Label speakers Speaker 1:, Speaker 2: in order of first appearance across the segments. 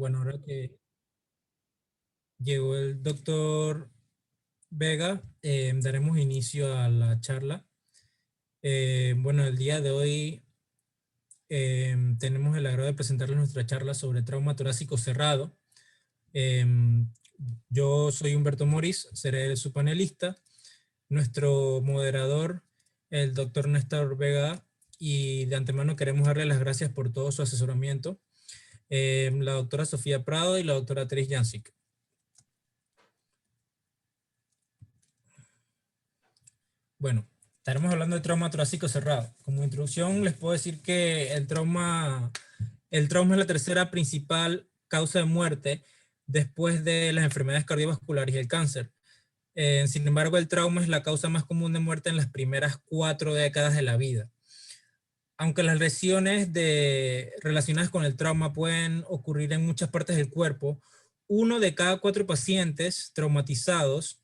Speaker 1: Bueno, ahora que llegó el doctor Vega, daremos inicio a la charla. Bueno, el día de hoy tenemos el agrado de presentarles nuestra charla sobre trauma torácico cerrado. Yo soy Humberto Moris, seré su panelista. Nuestro moderador, el doctor Néstor Vega, y de antemano queremos darle las gracias por todo su asesoramiento. La doctora Sofía Prado y la doctora Teres Jancic. Bueno, estaremos hablando de trauma torácico cerrado. Como introducción les puedo decir que el trauma es la tercera principal causa de muerte después de las enfermedades cardiovasculares y el cáncer. Sin embargo, el trauma es la causa más común de muerte en las primeras 4 décadas de la vida. Aunque las lesiones relacionadas con el trauma pueden ocurrir en muchas partes del cuerpo, 1 de cada 4 pacientes traumatizados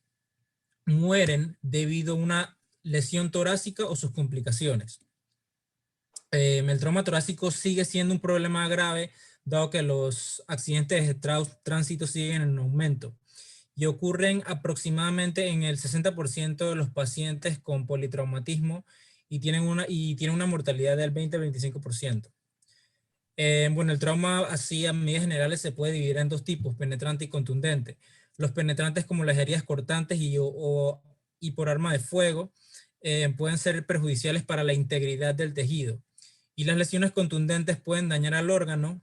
Speaker 1: mueren debido a una lesión torácica o sus complicaciones. El trauma torácico sigue siendo un problema grave, dado que los accidentes de tránsito siguen en aumento y ocurren aproximadamente en el 60% de los pacientes con politraumatismo y tienen una mortalidad del 20-25%. Bueno, el trauma así a medidas generales se puede dividir en 2 tipos, penetrante y contundente. Los penetrantes, como las heridas cortantes y por arma de fuego, pueden ser perjudiciales para la integridad del tejido. Y las lesiones contundentes pueden dañar al órgano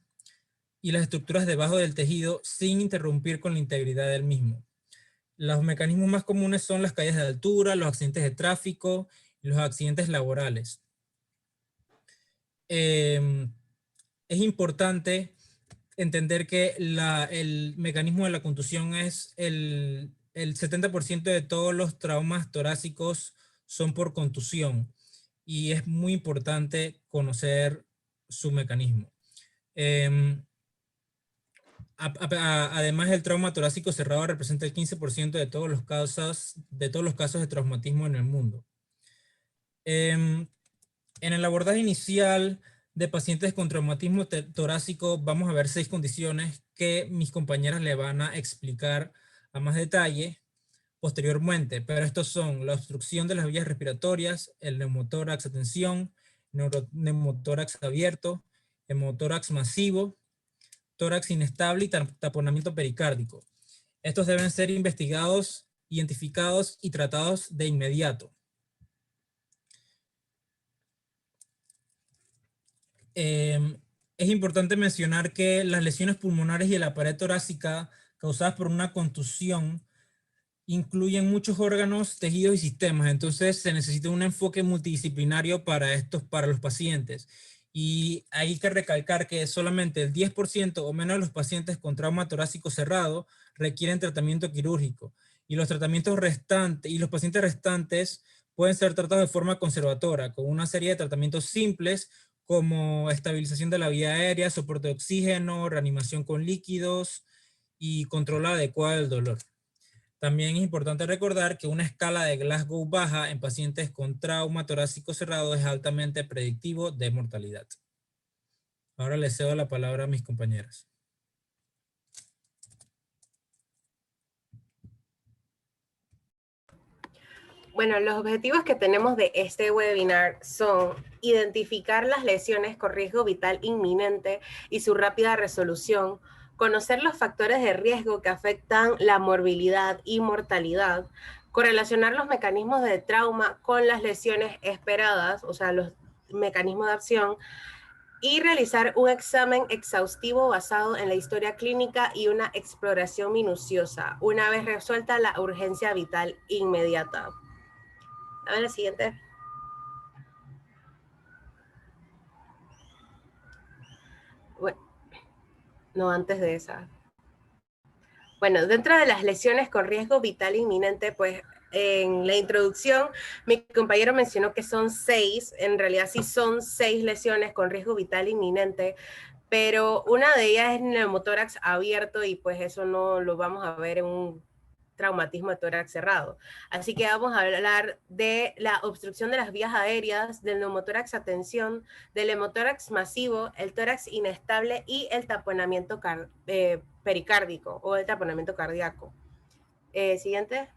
Speaker 1: y las estructuras debajo del tejido sin interrumpir con la integridad del mismo. Los mecanismos más comunes son las caídas de altura, los accidentes de tráfico y los accidentes laborales. Es importante entender que el mecanismo de la contusión es el 70% de todos los traumas torácicos son por contusión y es muy importante conocer su mecanismo. Además, el trauma torácico cerrado representa el 15% de todos los casos de traumatismo en el mundo. En el abordaje inicial de pacientes con traumatismo torácico vamos a ver 6 condiciones que mis compañeras le van a explicar a más detalle posteriormente, pero estos son la obstrucción de las vías respiratorias, el neumotórax a tensión, neumotórax abierto, hemotórax masivo, tórax inestable y taponamiento pericárdico. Estos deben ser investigados, identificados y tratados de inmediato. Es importante mencionar que las lesiones pulmonares y de la pared torácica causadas por una contusión incluyen muchos órganos, tejidos y sistemas, entonces se necesita un enfoque multidisciplinario para los pacientes. Y hay que recalcar que solamente el 10% o menos de los pacientes con trauma torácico cerrado requieren tratamiento quirúrgico. Y los pacientes restantes pueden ser tratados de forma conservadora, con una serie de tratamientos simples como estabilización de la vía aérea, soporte de oxígeno, reanimación con líquidos y control adecuado del dolor. También es importante recordar que una escala de Glasgow baja en pacientes con trauma torácico cerrado es altamente predictivo de mortalidad. Ahora les cedo la palabra a mis compañeras.
Speaker 2: Bueno, los objetivos que tenemos de este webinar son identificar las lesiones con riesgo vital inminente y su rápida resolución, conocer los factores de riesgo que afectan la morbilidad y mortalidad, correlacionar los mecanismos de trauma con las lesiones esperadas, o sea, los mecanismos de acción, y realizar un examen exhaustivo basado en la historia clínica y una exploración minuciosa, una vez resuelta la urgencia vital inmediata. A ver, la siguiente. Bueno, no, antes de esa. Bueno, dentro de las lesiones con riesgo vital inminente, pues en la introducción mi compañero mencionó que son 6, en realidad sí son 6 lesiones con riesgo vital inminente, pero una de ellas es neumotórax abierto y pues eso no lo vamos a ver en un traumatismo de tórax cerrado. Así que vamos a hablar de la obstrucción de las vías aéreas, del neumotórax a tensión, del hemotórax masivo, el tórax inestable y el taponamiento pericárdico o el taponamiento cardíaco. Siguiente.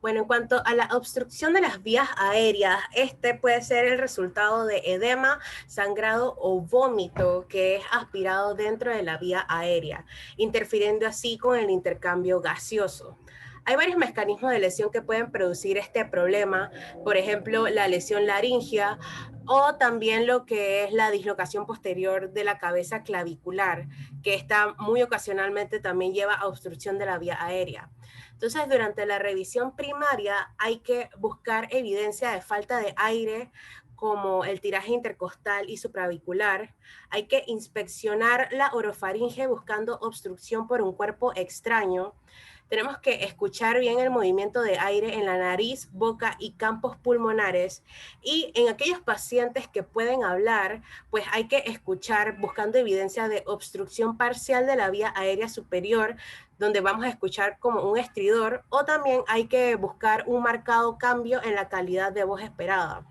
Speaker 2: Bueno, en cuanto a la obstrucción de las vías aéreas, este puede ser el resultado de edema, sangrado o vómito que es aspirado dentro de la vía aérea, interfiriendo así con el intercambio gaseoso. Hay varios mecanismos de lesión que pueden producir este problema, por ejemplo, la lesión laringea o también lo que es la dislocación posterior de la cabeza clavicular, que está muy ocasionalmente también lleva a obstrucción de la vía aérea. Entonces, durante la revisión primaria hay que buscar evidencia de falta de aire, como el tiraje intercostal y supravicular. Hay que inspeccionar la orofaringe buscando obstrucción por un cuerpo extraño. Tenemos que escuchar bien el movimiento de aire en la nariz, boca y campos pulmonares. Y en aquellos pacientes que pueden hablar, pues hay que escuchar buscando evidencia de obstrucción parcial de la vía aérea superior, donde vamos a escuchar como un estridor, o también hay que buscar un marcado cambio en la calidad de voz esperada.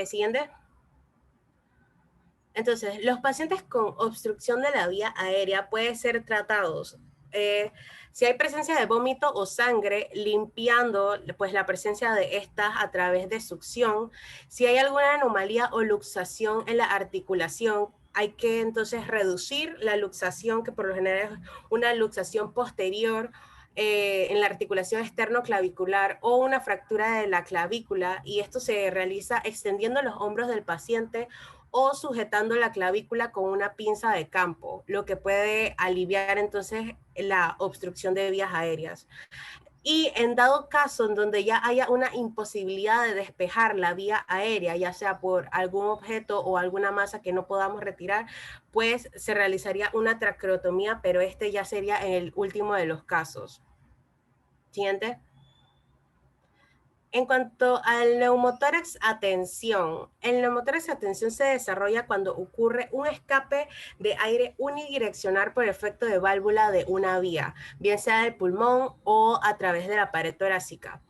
Speaker 2: Siguiente. Entonces, los pacientes con obstrucción de la vía aérea pueden ser tratados si hay presencia de vómito o sangre, limpiando pues, la presencia de estas a través de succión. Si hay alguna anomalía o luxación en la articulación, hay que entonces reducir la luxación, que por lo general es una luxación posterior en la articulación externo-clavicular o una fractura de la clavícula, y esto se realiza extendiendo los hombros del paciente o sujetando la clavícula con una pinza de campo, lo que puede aliviar entonces la obstrucción de vías aéreas. Y en dado caso en donde ya haya una imposibilidad de despejar la vía aérea, ya sea por algún objeto o alguna masa que no podamos retirar, pues se realizaría una traqueotomía, pero este ya sería en el último de los casos. Siguiente. En cuanto al neumotórax a tensión, el neumotórax a tensión se desarrolla cuando ocurre un escape de aire unidireccional por efecto de válvula de una vía, bien sea del pulmón o a través de la pared torácica.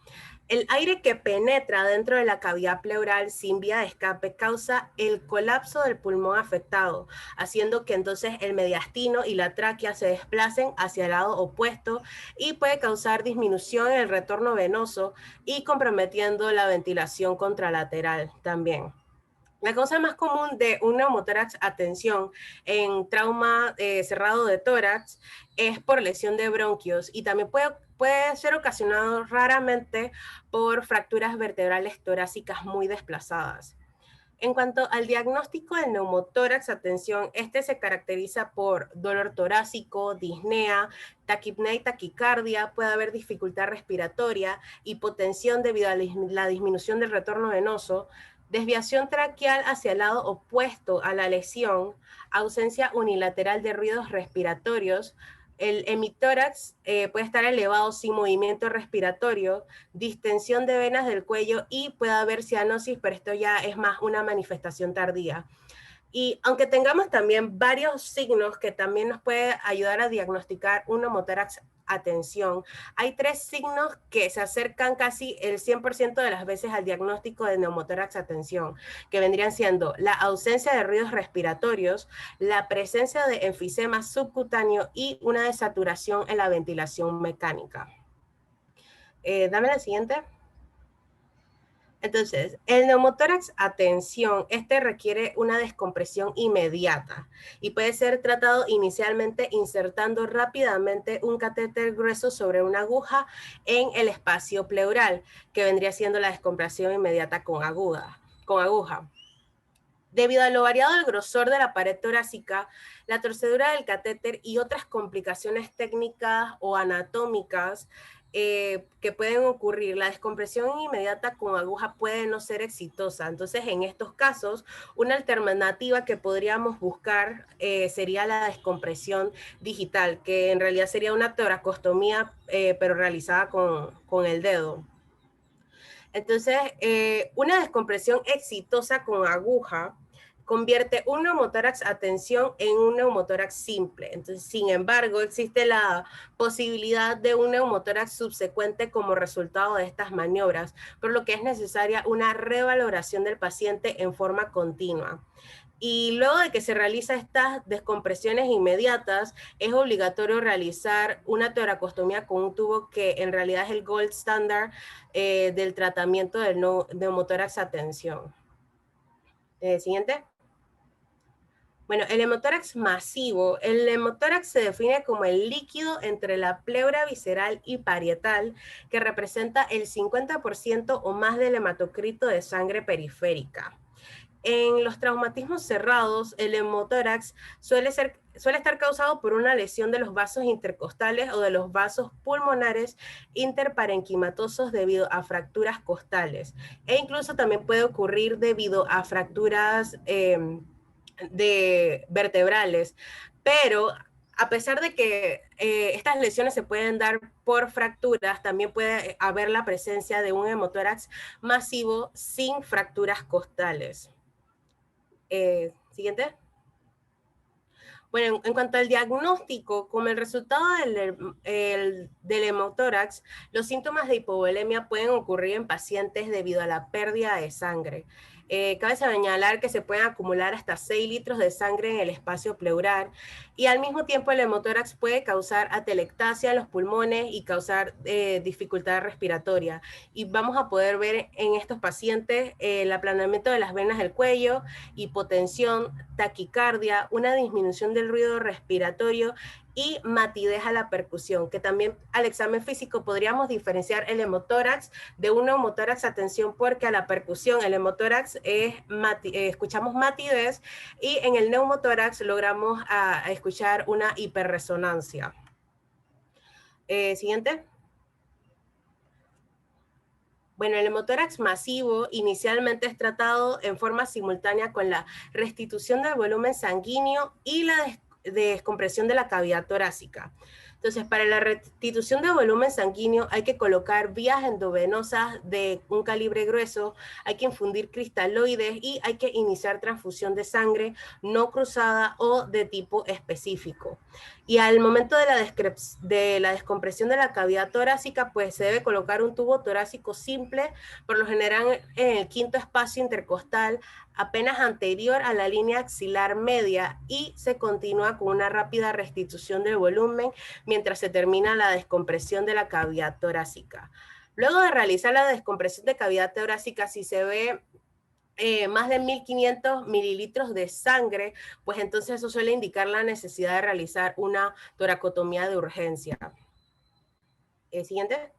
Speaker 2: El aire que penetra dentro de la cavidad pleural sin vía de escape causa el colapso del pulmón afectado, haciendo que entonces el mediastino y la tráquea se desplacen hacia el lado opuesto y puede causar disminución en el retorno venoso y comprometiendo la ventilación contralateral también. La causa más común de un neumotórax a tensión en trauma cerrado de tórax es por lesión de bronquios y también puede ser ocasionado raramente por fracturas vertebrales torácicas muy desplazadas. En cuanto al diagnóstico del neumotórax a tensión, este se caracteriza por dolor torácico, disnea, taquipnea y taquicardia, puede haber dificultad respiratoria, hipotensión debido a la disminución del retorno venoso, desviación traqueal hacia el lado opuesto a la lesión, ausencia unilateral de ruidos respiratorios. El hemitórax puede estar elevado sin movimiento respiratorio, distensión de venas del cuello y puede haber cianosis, pero esto ya es más una manifestación tardía. Y aunque tengamos también varios signos que también nos puede ayudar a diagnosticar un neumotórax a tensión, hay 3 signos que se acercan casi el 100% de las veces al diagnóstico de neumotórax a tensión, que vendrían siendo la ausencia de ruidos respiratorios, la presencia de enfisema subcutáneo y una desaturación en la ventilación mecánica. Dame la siguiente. Entonces, el neumotórax a tensión, este requiere una descompresión inmediata y puede ser tratado inicialmente insertando rápidamente un catéter grueso sobre una aguja en el espacio pleural, que vendría siendo la descompresión inmediata con aguja. Debido a lo variado del grosor de la pared torácica, la torcedura del catéter y otras complicaciones técnicas o anatómicas que pueden ocurrir, la descompresión inmediata con aguja puede no ser exitosa. Entonces, en estos casos, una alternativa que podríamos buscar sería la descompresión digital, que en realidad sería una toracostomía, pero realizada con el dedo. Entonces, una descompresión exitosa con aguja convierte un neumotórax a tensión en un neumotórax simple. Entonces, sin embargo, existe la posibilidad de un neumotórax subsecuente como resultado de estas maniobras, por lo que es necesaria una revaloración del paciente en forma continua. Y luego de que se realizan estas descompresiones inmediatas, es obligatorio realizar una toracostomía con un tubo que en realidad es el gold standard del tratamiento del neumotórax a tensión. Siguiente. Bueno, el hemotórax masivo. El hemotórax se define como el líquido entre la pleura visceral y parietal que representa el 50% o más del hematocrito de sangre periférica. En los traumatismos cerrados, el hemotórax suele estar causado por una lesión de los vasos intercostales o de los vasos pulmonares interparenquimatosos debido a fracturas costales. E incluso también puede ocurrir debido a fracturas de vertebrales, pero a pesar de que estas lesiones se pueden dar por fracturas, también puede haber la presencia de un hemotórax masivo sin fracturas costales. Siguiente. Bueno, en cuanto al diagnóstico, como el resultado del hemotórax, los síntomas de hipovolemia pueden ocurrir en pacientes debido a la pérdida de sangre. Cabe señalar que se pueden acumular hasta 6 litros de sangre en el espacio pleural y al mismo tiempo el hemotórax puede causar atelectasia en los pulmones y causar dificultad respiratoria. Y vamos a poder ver en estos pacientes el aplanamiento de las venas del cuello, hipotensión, taquicardia, una disminución del ruido respiratorio y matidez a la percusión, que también al examen físico podríamos diferenciar el hemotórax de un neumotórax a tensión porque a la percusión el hemotórax escuchamos matidez y en el neumotórax logramos escuchar una hiperresonancia. Siguiente. Bueno, el hemotórax masivo inicialmente es tratado en forma simultánea con la restitución del volumen sanguíneo y la descompresión de la cavidad torácica. Entonces, para la restitución de volumen sanguíneo hay que colocar vías endovenosas de un calibre grueso, hay que infundir cristaloides y hay que iniciar transfusión de sangre no cruzada o de tipo específico. Y al momento de la descompresión de la cavidad torácica, pues se debe colocar un tubo torácico simple, por lo general en el quinto espacio intercostal, apenas anterior a la línea axilar media, y se continúa con una rápida restitución del volumen mientras se termina la descompresión de la cavidad torácica. Luego de realizar la descompresión de cavidad torácica, si se ve más de 1500 mililitros de sangre, pues entonces eso suele indicar la necesidad de realizar una toracotomía de urgencia. Siguiente.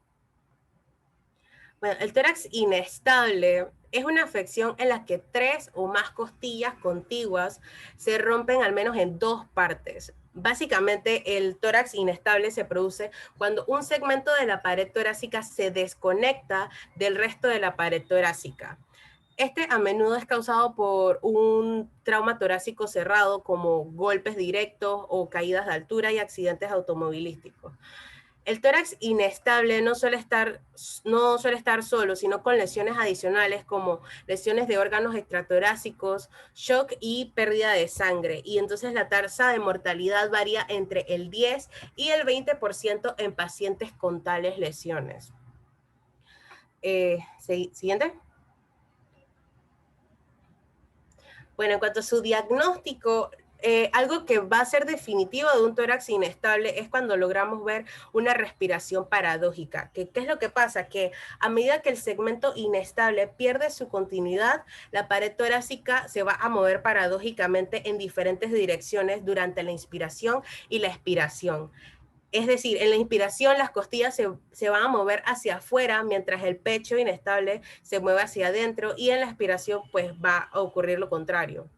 Speaker 2: Bueno, el tórax inestable es una afección en la que 3 o más costillas contiguas se rompen al menos en 2 partes. Básicamente, el tórax inestable se produce cuando un segmento de la pared torácica se desconecta del resto de la pared torácica. Este a menudo es causado por un trauma torácico cerrado, como golpes directos o caídas de altura y accidentes automovilísticos. El tórax inestable no suele estar solo, sino con lesiones adicionales como lesiones de órganos extratorácicos, shock y pérdida de sangre. Y entonces la tasa de mortalidad varía entre el 10 y el 20% en pacientes con tales lesiones. Siguiente. Bueno, en cuanto a su diagnóstico, algo que va a ser definitivo de un tórax inestable es cuando logramos ver una respiración paradójica. ¿Qué es lo que pasa? Que a medida que el segmento inestable pierde su continuidad, la pared torácica se va a mover paradójicamente en diferentes direcciones durante la inspiración y la expiración. Es decir, en la inspiración las costillas se van a mover hacia afuera, mientras el pecho inestable se mueve hacia adentro, y en la expiración pues va a ocurrir lo contrario.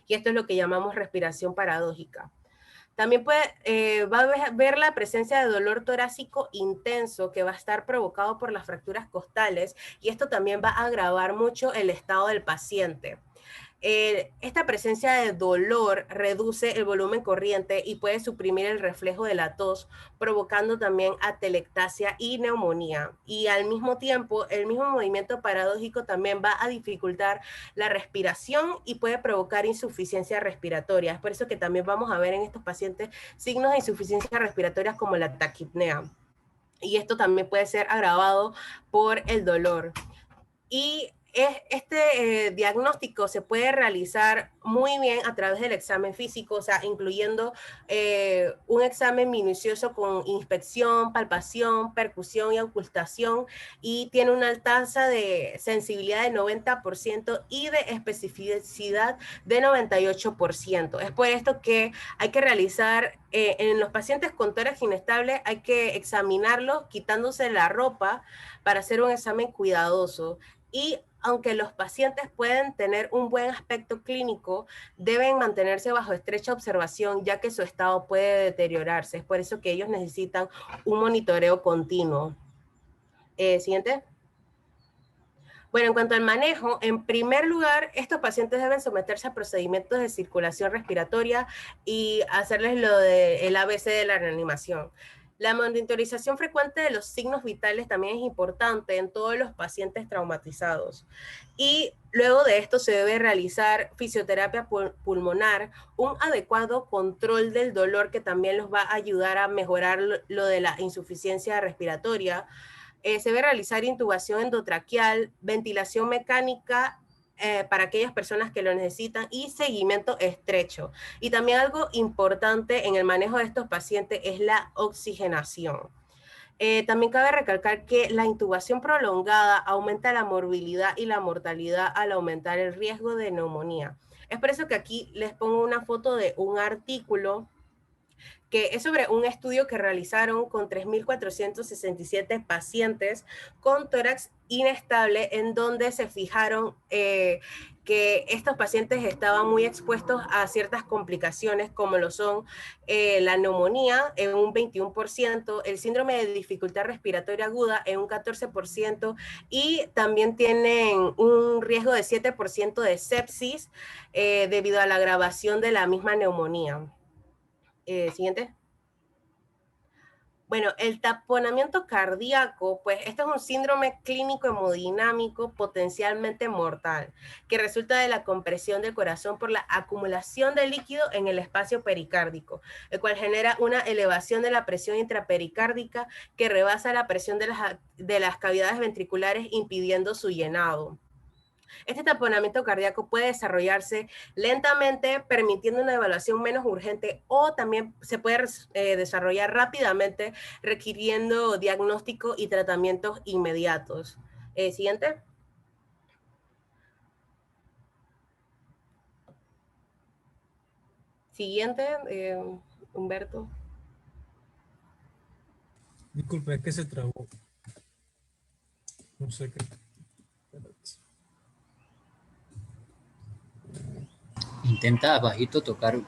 Speaker 2: Y esto es lo que llamamos respiración paradójica. También va a ver la presencia de dolor torácico intenso que va a estar provocado por las fracturas costales, y esto también va a agravar mucho el estado del paciente. Esta presencia de dolor reduce el volumen corriente y puede suprimir el reflejo de la tos, provocando también atelectasia y neumonía. Y al mismo tiempo, el mismo movimiento paradójico también va a dificultar la respiración y puede provocar insuficiencia respiratoria. Es por eso que también vamos a ver en estos pacientes signos de insuficiencia respiratoria como la taquipnea. Y esto también puede ser agravado por el dolor. Y este diagnóstico se puede realizar muy bien a través del examen físico, o sea, incluyendo un examen minucioso con inspección, palpación, percusión y ocultación, y tiene una tasa de sensibilidad de 90% y de especificidad de 98%. Es por esto que hay que realizar, en los pacientes con tórax inestable, hay que examinarlos quitándose la ropa para hacer un examen cuidadoso. Y aunque los pacientes pueden tener un buen aspecto clínico, deben mantenerse bajo estrecha observación, ya que su estado puede deteriorarse. Es por eso que ellos necesitan un monitoreo continuo. Siguiente. Bueno, en cuanto al manejo, en primer lugar, estos pacientes deben someterse a procedimientos de circulación respiratoria y hacerles lo del ABC de la reanimación. La monitorización frecuente de los signos vitales también es importante en todos los pacientes traumatizados. Y luego de esto se debe realizar fisioterapia pulmonar, un adecuado control del dolor que también los va a ayudar a mejorar lo de la insuficiencia respiratoria. Se debe realizar intubación endotraqueal, ventilación mecánica para aquellas personas que lo necesitan y seguimiento estrecho. Y también algo importante en el manejo de estos pacientes es la oxigenación. También cabe recalcar que la intubación prolongada aumenta la morbilidad y la mortalidad al aumentar el riesgo de neumonía. Es por eso que aquí les pongo una foto de un artículo que es sobre un estudio que realizaron con 3.467 pacientes con tórax inestable, en donde se fijaron que estos pacientes estaban muy expuestos a ciertas complicaciones como lo son la neumonía en un 21%, el síndrome de dificultad respiratoria aguda en un 14% y también tienen un riesgo de 7% de sepsis debido a la agravación de la misma neumonía. Siguiente. Bueno, el taponamiento cardíaco, pues este es un síndrome clínico hemodinámico potencialmente mortal, que resulta de la compresión del corazón por la acumulación de líquido en el espacio pericárdico, el cual genera una elevación de la presión intrapericárdica que rebasa la presión de las cavidades ventriculares, impidiendo su llenado. Este taponamiento cardíaco puede desarrollarse lentamente, permitiendo una evaluación menos urgente, o también se puede desarrollar rápidamente, requiriendo diagnóstico y tratamientos inmediatos. Siguiente. Siguiente, Humberto.
Speaker 1: Disculpe, es que se trabó. No sé qué.
Speaker 3: Intenta abajito tocar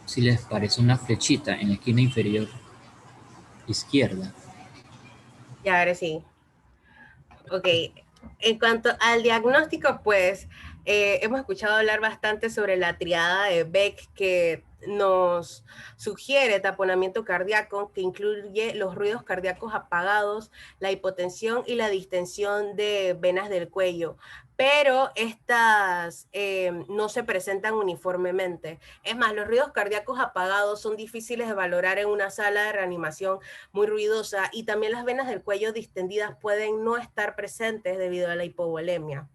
Speaker 3: si les parece una flechita en la esquina inferior izquierda.
Speaker 2: Ya, ahora sí. Ok, en cuanto al diagnóstico, pues hemos escuchado hablar bastante sobre la triada de Beck, que nos sugiere taponamiento cardíaco, que incluye los ruidos cardíacos apagados, la hipotensión y la distensión de venas del cuello. Pero estas no se presentan uniformemente. Es más, los ruidos cardíacos apagados son difíciles de valorar en una sala de reanimación muy ruidosa, y también las venas del cuello distendidas pueden no estar presentes debido a la hipovolemia.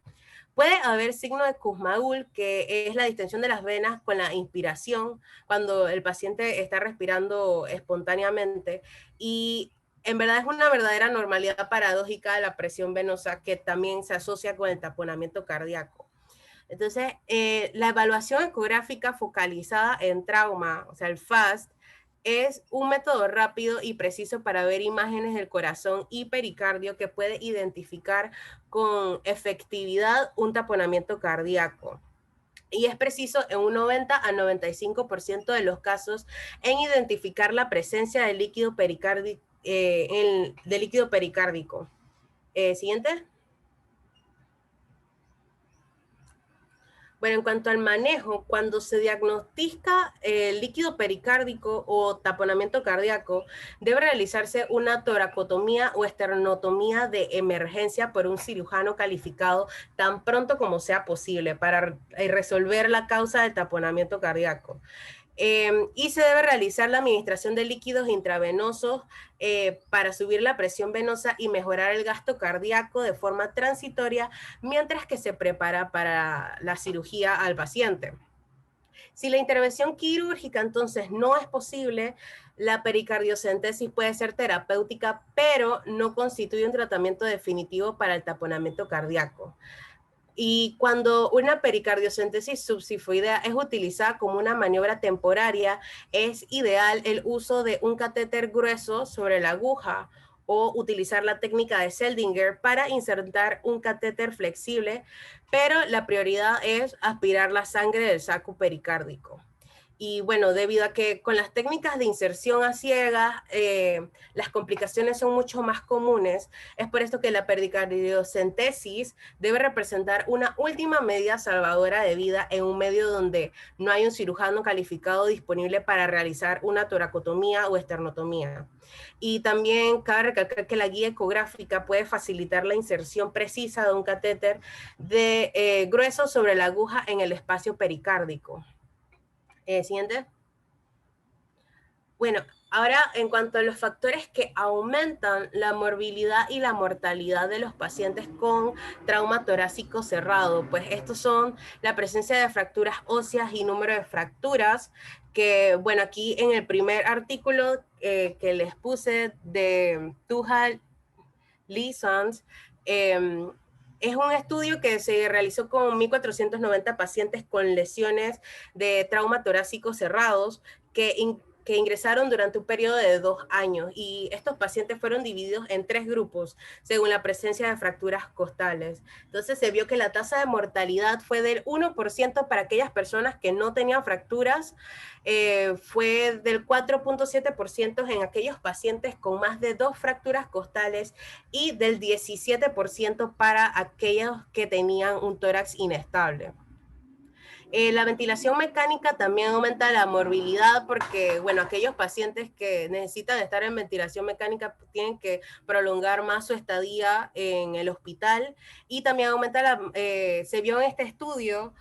Speaker 2: Puede haber signo de Kussmaul, que es la distensión de las venas con la inspiración, cuando el paciente está respirando espontáneamente, y en verdad es una verdadera normalidad paradójica de la presión venosa que también se asocia con el taponamiento cardíaco. Entonces, la evaluación ecográfica focalizada en trauma, o sea, el FAST, es un método rápido y preciso para ver imágenes del corazón y pericardio que puede identificar con efectividad un taponamiento cardíaco. Y es preciso en un 90 a 95% de los casos en identificar la presencia de líquido pericárdico. Siguiente. Bueno, en cuanto al manejo, cuando se diagnostica líquido pericárdico o taponamiento cardíaco, debe realizarse una toracotomía o esternotomía de emergencia por un cirujano calificado tan pronto como sea posible para resolver la causa del taponamiento cardíaco. Y se debe realizar la administración de líquidos intravenosos para subir la presión venosa y mejorar el gasto cardíaco de forma transitoria mientras que se prepara para la cirugía al paciente. Si la intervención quirúrgica entonces no es posible, la pericardiocentesis puede ser terapéutica, pero no constituye un tratamiento definitivo para el taponamiento cardíaco. Y cuando una pericardiocentesis subsifoidea es utilizada como una maniobra temporaria, es ideal el uso de un catéter grueso sobre la aguja o utilizar la técnica de Seldinger para insertar un catéter flexible, pero la prioridad es aspirar la sangre del saco pericárdico. Y bueno, debido a que con las técnicas de inserción a ciegas, las complicaciones son mucho más comunes, es por esto que la pericardiocentesis debe representar una última medida salvadora de vida en un medio donde no hay un cirujano calificado disponible para realizar una toracotomía o esternotomía. Y también cabe recalcar que la guía ecográfica puede facilitar la inserción precisa de un catéter de grueso sobre la aguja en el espacio pericárdico. Siguiente. Bueno, ahora en cuanto a los factores que aumentan la morbilidad y la mortalidad de los pacientes con trauma torácico cerrado, pues estos son la presencia de fracturas óseas y número de fracturas, que bueno, aquí en el primer artículo que les puse de Tuhal Lee Sons, es un estudio que se realizó con 1.490 pacientes con lesiones de trauma torácico cerrados que ingresaron durante un periodo de 2 años, y estos pacientes fueron divididos en 3 grupos según la presencia de fracturas costales. Entonces se vio que la tasa de mortalidad fue del 1% para aquellas personas que no tenían fracturas, fue del 4.7% en aquellos pacientes con más de 2 fracturas costales y del 17% para aquellos que tenían un tórax inestable. La ventilación mecánica también aumenta la morbilidad porque, bueno, aquellos pacientes que necesitan estar en ventilación mecánica tienen que prolongar más su estadía en el hospital, y también aumenta se vio en este estudio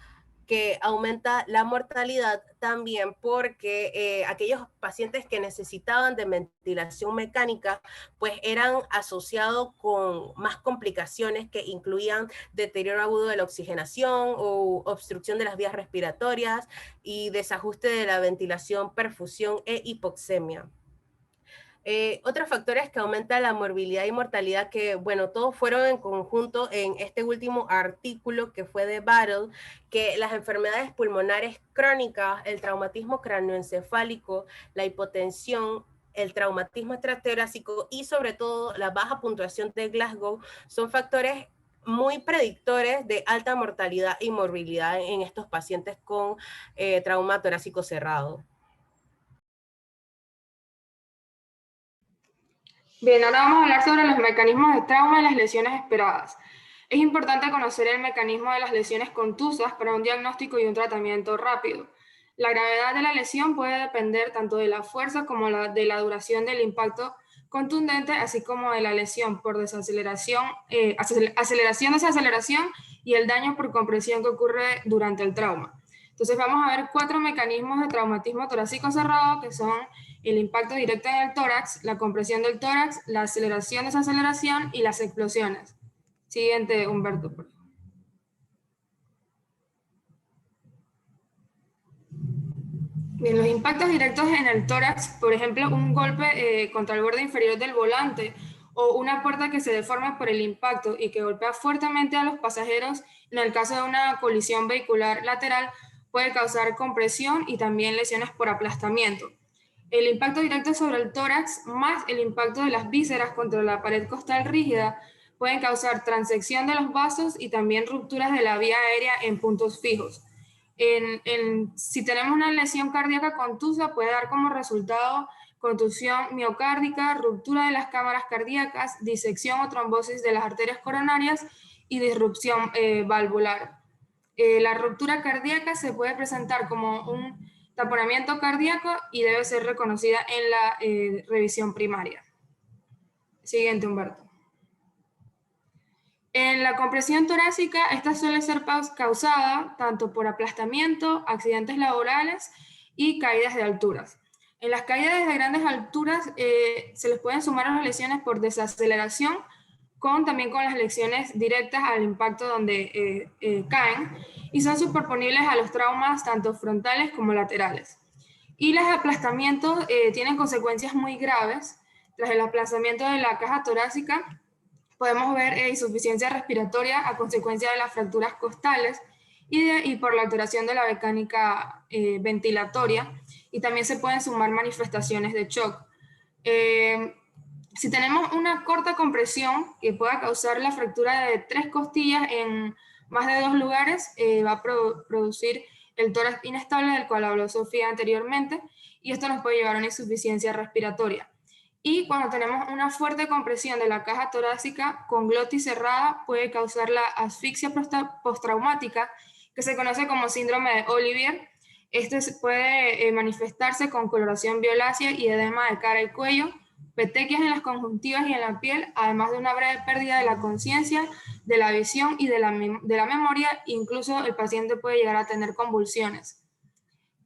Speaker 2: que aumenta la mortalidad también porque aquellos pacientes que necesitaban de ventilación mecánica pues eran asociados con más complicaciones que incluían deterioro agudo de la oxigenación o obstrucción de las vías respiratorias y desajuste de la ventilación, perfusión e hipoxemia. Otros factores que aumentan la morbilidad y mortalidad, que bueno, todos fueron en conjunto en este último artículo que fue de Battle, que las enfermedades pulmonares crónicas, el traumatismo cráneoencefálico, la hipotensión, el traumatismo extratorácico y sobre todo la baja puntuación de Glasgow son factores muy predictores de alta mortalidad y morbilidad en estos pacientes con trauma torácico cerrado.
Speaker 4: Bien, ahora vamos a hablar sobre los mecanismos de trauma y las lesiones esperadas. Es importante conocer el mecanismo de las lesiones contusas para un diagnóstico y un tratamiento rápido. La gravedad de la lesión puede depender tanto de la fuerza como de la duración del impacto contundente, así como de la lesión por desaceleración, desaceleración y el daño por compresión que ocurre durante el trauma. Entonces vamos a ver 4 mecanismos de traumatismo torácico cerrado, que son el impacto directo en el tórax, la compresión del tórax, la aceleración, desaceleración y las explosiones. Siguiente, Humberto, por favor. Bien, los impactos directos en el tórax, por ejemplo, un golpe contra el borde inferior del volante o una puerta que se deforma por el impacto y que golpea fuertemente a los pasajeros, en el caso de una colisión vehicular lateral, puede causar compresión y también lesiones por aplastamiento. El impacto directo sobre el tórax más el impacto de las vísceras contra la pared costal rígida pueden causar transección de los vasos y también rupturas de la vía aérea en puntos fijos. Si tenemos una lesión cardíaca contusa, puede dar como resultado contusión miocárdica, ruptura de las cámaras cardíacas, disección o trombosis de las arterias coronarias y disrupción valvular. La ruptura cardíaca se puede presentar como un taponamiento cardíaco y debe ser reconocida en la revisión primaria. Siguiente, Humberto. En la compresión torácica, esta suele ser causada tanto por aplastamiento, accidentes laborales y caídas de alturas. En las caídas de grandes alturas se les pueden sumar las lesiones por desaceleración, también con las lesiones directas al impacto donde caen, y son superponibles a los traumas tanto frontales como laterales. Y los aplastamientos tienen consecuencias muy graves. Tras el aplastamiento de la caja torácica, podemos ver insuficiencia respiratoria a consecuencia de las fracturas costales y por la alteración de la mecánica ventilatoria, y también se pueden sumar manifestaciones de shock. Si tenemos una corta compresión que pueda causar la fractura de 3 costillas en más de 2 lugares, va a producir el tórax inestable del cual habló Sofía anteriormente, y esto nos puede llevar a una insuficiencia respiratoria. Y cuando tenemos una fuerte compresión de la caja torácica con glotis cerrada, puede causar la asfixia postraumática, que se conoce como síndrome de Olivier. Esto puede manifestarse con coloración violácea y edema de cara y cuello, petequias en las conjuntivas y en la piel, además de una breve pérdida de la conciencia, de la visión y de la memoria. Incluso el paciente puede llegar a tener convulsiones.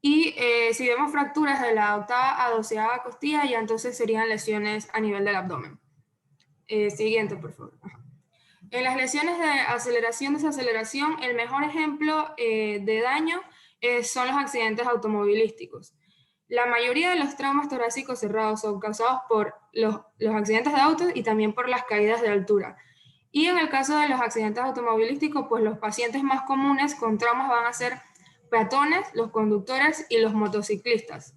Speaker 4: Y si vemos fracturas de la 8ª a 12ª costilla, ya entonces serían lesiones a nivel del abdomen. Siguiente, por favor. En las lesiones de aceleración-desaceleración, el mejor ejemplo de daño son los accidentes automovilísticos. La mayoría de los traumas torácicos cerrados son causados por los accidentes de autos y también por las caídas de altura. Y en el caso de los accidentes automovilísticos, pues los pacientes más comunes con traumas van a ser peatones, los conductores y los motociclistas.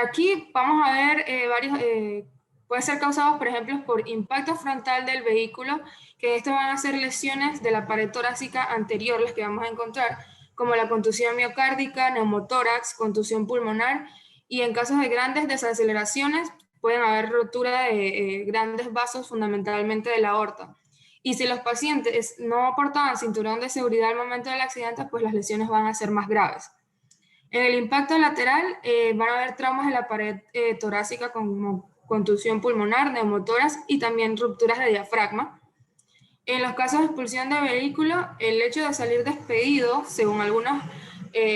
Speaker 4: Aquí vamos a ver puede ser causados, por ejemplo, por impacto frontal del vehículo, que estos van a ser lesiones de la pared torácica anterior, las que vamos a encontrar, como la contusión miocárdica, neumotórax, contusión pulmonar, y en casos de grandes desaceleraciones pueden haber rotura de grandes vasos, fundamentalmente de la aorta. Y si los pacientes no portaban cinturón de seguridad al momento del accidente, pues las lesiones van a ser más graves. En el impacto lateral van a haber traumas en la pared torácica como contusión pulmonar, neumotórax y también rupturas de diafragma. En los casos de expulsión de vehículo, el hecho de salir despedido, según algunos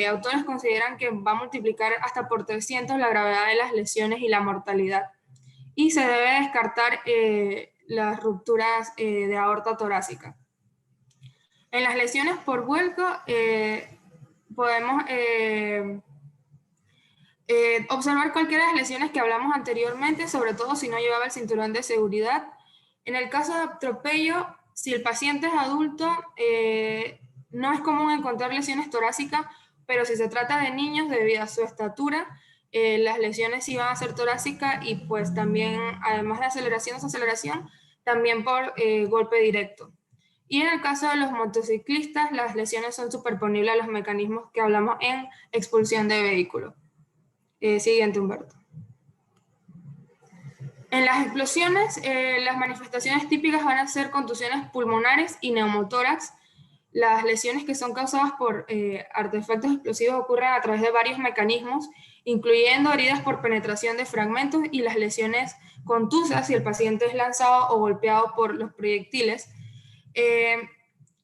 Speaker 4: autores consideran que va a multiplicar hasta por 300 la gravedad de las lesiones y la mortalidad. Y se debe descartar las rupturas de aorta torácica. En las lesiones por vuelco podemos observar cualquiera de las lesiones que hablamos anteriormente, sobre todo si no llevaba el cinturón de seguridad. En el caso de atropello, si el paciente es adulto, no es común encontrar lesiones torácicas, pero si se trata de niños, debido a su estatura, las lesiones sí van a ser torácicas, y pues también, además de aceleración, también por golpe directo. Y en el caso de los motociclistas, las lesiones son superponibles a los mecanismos que hablamos en expulsión de vehículo. Siguiente, Humberto. En las explosiones, las manifestaciones típicas van a ser contusiones pulmonares y neumotórax. Las lesiones que son causadas por artefactos explosivos ocurren a través de varios mecanismos, incluyendo heridas por penetración de fragmentos y las lesiones contusas si el paciente es lanzado o golpeado por los proyectiles.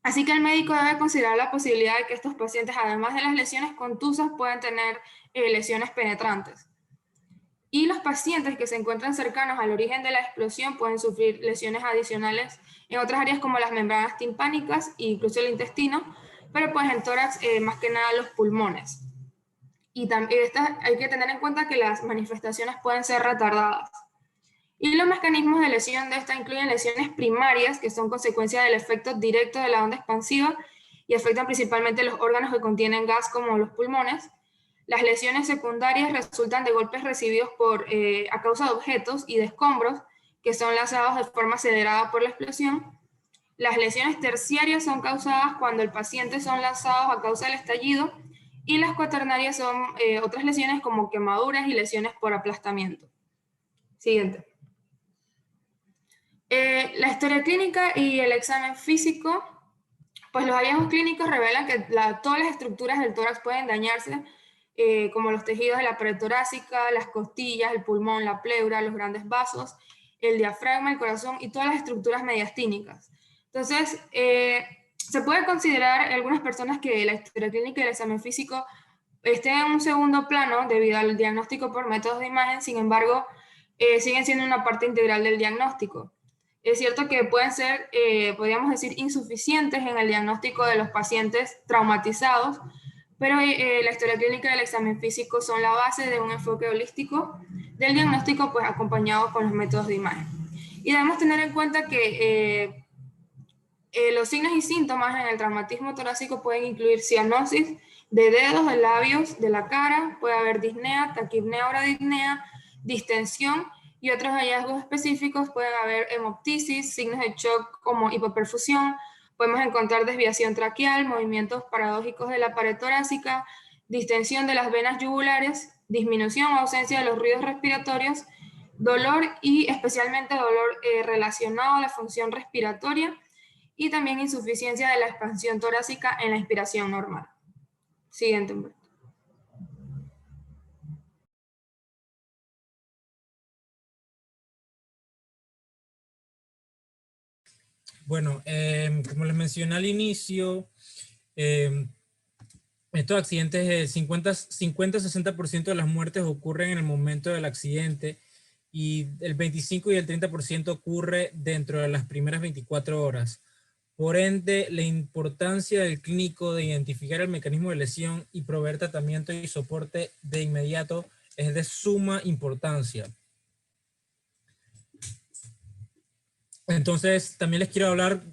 Speaker 4: Así que el médico debe considerar la posibilidad de que estos pacientes, además de las lesiones contusas, puedan tener lesiones penetrantes. Y los pacientes que se encuentran cercanos al origen de la explosión pueden sufrir lesiones adicionales en otras áreas como las membranas timpánicas e incluso el intestino, pero pues en tórax más que nada los pulmones. Y también hay que tener en cuenta que las manifestaciones pueden ser retardadas. Y los mecanismos de lesión de esta incluyen lesiones primarias, que son consecuencia del efecto directo de la onda expansiva y afectan principalmente los órganos que contienen gas como los pulmones. Las lesiones secundarias resultan de golpes recibidos a causa de objetos y de escombros que son lanzados de forma acelerada por la explosión. Las lesiones terciarias son causadas cuando el paciente son lanzados a causa del estallido, y las cuaternarias son otras lesiones como quemaduras y lesiones por aplastamiento. Siguiente. La historia clínica y el examen físico Pues los hallazgos clínicos revelan que todas las estructuras del tórax pueden dañarse, como los tejidos de la pared torácica, las costillas, el pulmón, la pleura, los grandes vasos, el diafragma, el corazón y todas las estructuras mediastínicas. Entonces, se puede considerar en algunas personas que la historia clínica y el examen físico estén en un segundo plano debido al diagnóstico por métodos de imagen. Sin embargo, siguen siendo una parte integral del diagnóstico. Es cierto que pueden ser, podríamos decir, insuficientes en el diagnóstico de los pacientes traumatizados, pero la historia clínica y el examen físico son la base de un enfoque holístico del diagnóstico, pues acompañado con los métodos de imagen. Y debemos tener en cuenta que los signos y síntomas en el traumatismo torácico pueden incluir cianosis de dedos, de labios, de la cara, puede haber disnea, taquipnea, bradipnea, distensión, y otros hallazgos específicos pueden haber hemoptisis, signos de shock como hipoperfusión, podemos encontrar desviación traqueal, movimientos paradójicos de la pared torácica, distensión de las venas yugulares, disminución o ausencia de los ruidos respiratorios, dolor y especialmente dolor relacionado a la función respiratoria, y también insuficiencia de la expansión torácica en la inspiración normal. Siguiente, Humberto.
Speaker 1: Bueno, como les mencioné al inicio, estos accidentes, 50-60% de las muertes ocurren en el momento del accidente y el 25 y el 30% ocurre dentro de las primeras 24 horas. Por ende, la importancia del clínico de identificar el mecanismo de lesión y proveer tratamiento y soporte de inmediato es de suma importancia. Entonces, también les quiero hablar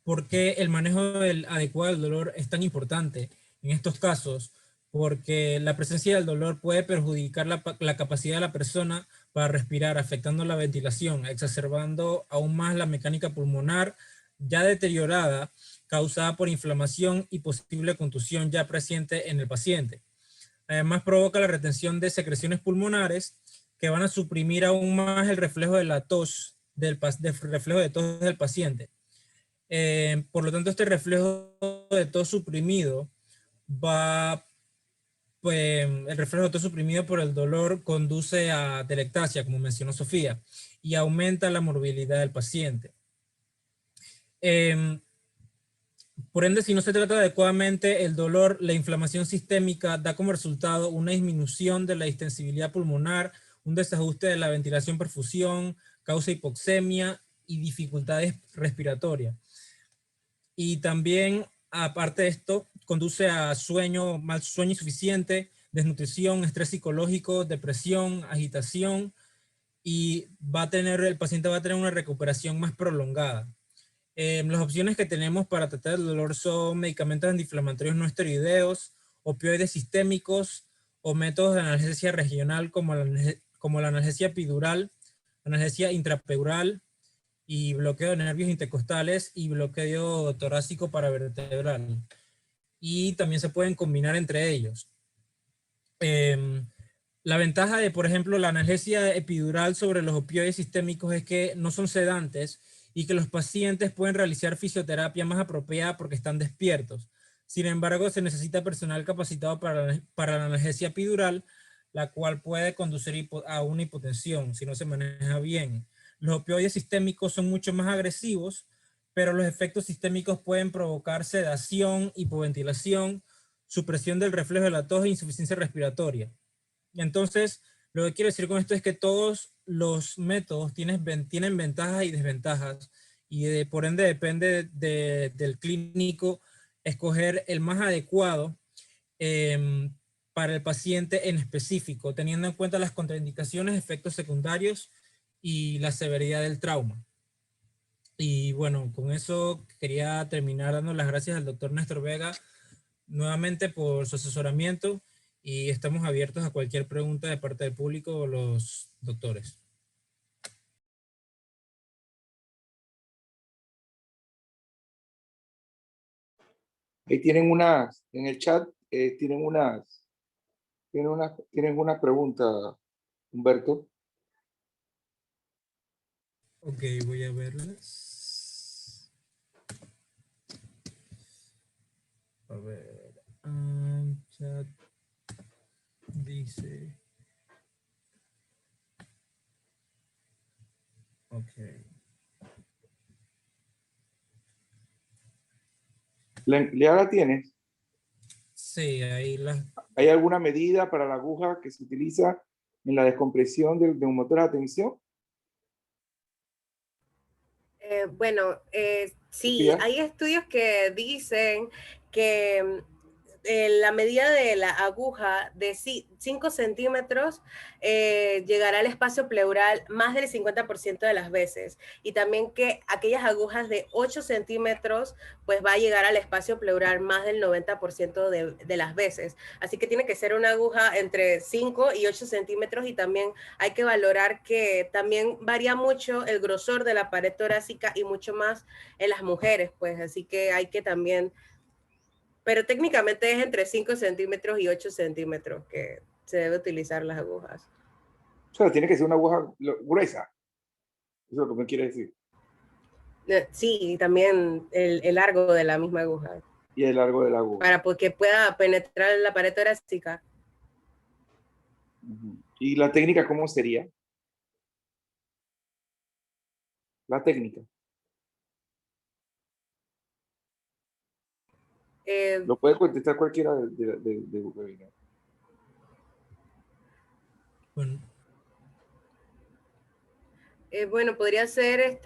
Speaker 1: por qué el manejo adecuado del dolor es tan importante en estos casos, porque la presencia del dolor puede perjudicar la capacidad de la persona para respirar, afectando la ventilación, exacerbando aún más la mecánica pulmonar ya deteriorada, causada por inflamación y posible contusión ya presente en el paciente. Además, provoca la retención de secreciones pulmonares que van a suprimir aún más el reflejo de la tos, del reflejo de tos del paciente. Por lo tanto, este reflejo de tos suprimido el reflejo de tos suprimido por el dolor conduce a telectasia, como mencionó Sofía, y aumenta la morbilidad del paciente. Por ende, si no se trata adecuadamente el dolor, la inflamación sistémica da como resultado una disminución de la distensibilidad pulmonar, un desajuste de la ventilación-perfusión, causa hipoxemia y dificultades respiratorias. Y también, aparte de esto, conduce a mal sueño insuficiente, desnutrición, estrés psicológico, depresión, agitación, y el paciente va a tener una recuperación más prolongada. Las opciones que tenemos para tratar el dolor son medicamentos antiinflamatorios no esteroideos, opioides sistémicos o métodos de analgesia regional como la analgesia epidural, analgesia intrapleural y bloqueo de nervios intercostales y bloqueo torácico paravertebral. Y también se pueden combinar entre ellos. La ventaja de, por ejemplo, la analgesia epidural sobre los opioides sistémicos es que no son sedantes y que los pacientes pueden realizar fisioterapia más apropiada porque están despiertos. Sin embargo, se necesita personal capacitado para la analgesia epidural, la cual puede conducir a una hipotensión si no se maneja bien. Los opioides sistémicos son mucho más agresivos, pero los efectos sistémicos pueden provocar sedación, hipoventilación, supresión del reflejo de la tos e insuficiencia respiratoria. Entonces, lo que quiero decir con esto es que todos los métodos tienen ventajas y desventajas y por ende depende del clínico escoger el más adecuado para el paciente en específico, teniendo en cuenta las contraindicaciones, efectos secundarios y la severidad del trauma. Y bueno, con eso quería terminar dando las gracias al doctor Néstor Vega nuevamente por su asesoramiento y estamos abiertos a cualquier pregunta de parte del público o los doctores.
Speaker 5: Ahí tienen en el chat, tienen una pregunta, Humberto.
Speaker 1: Ok, voy a verlas. A ver. Chat dice. Ok.
Speaker 5: ¿Ya la tienes?
Speaker 1: Sí, ahí las.
Speaker 5: ¿Hay alguna medida para la aguja que se utiliza en la descompresión de un motor de tensión?
Speaker 2: Bueno, sí,
Speaker 5: Sofía.
Speaker 2: hay estudios que dicen que la medida de la aguja de 5 centímetros llegará al espacio pleural más del 50% de las veces. Y también que aquellas agujas de 8 centímetros pues va a llegar al espacio pleural más del 90% de las veces. Así que tiene que ser una aguja entre 5 y 8 centímetros, y también hay que valorar que también varía mucho el grosor de la pared torácica y mucho más en las mujeres, pues así que hay que también, pero técnicamente es entre 5 centímetros y 8 centímetros que se debe utilizar las agujas.
Speaker 5: O sea, tiene que ser una aguja gruesa. Eso es lo que me quiere decir.
Speaker 2: Sí, y también el largo de la misma aguja,
Speaker 5: Y el largo de la aguja.
Speaker 2: para que pueda penetrar la pared torácica.
Speaker 5: ¿Y la técnica cómo sería? La técnica. Lo puede contestar cualquiera de webinar.
Speaker 1: Bueno,
Speaker 2: Bueno, podría ser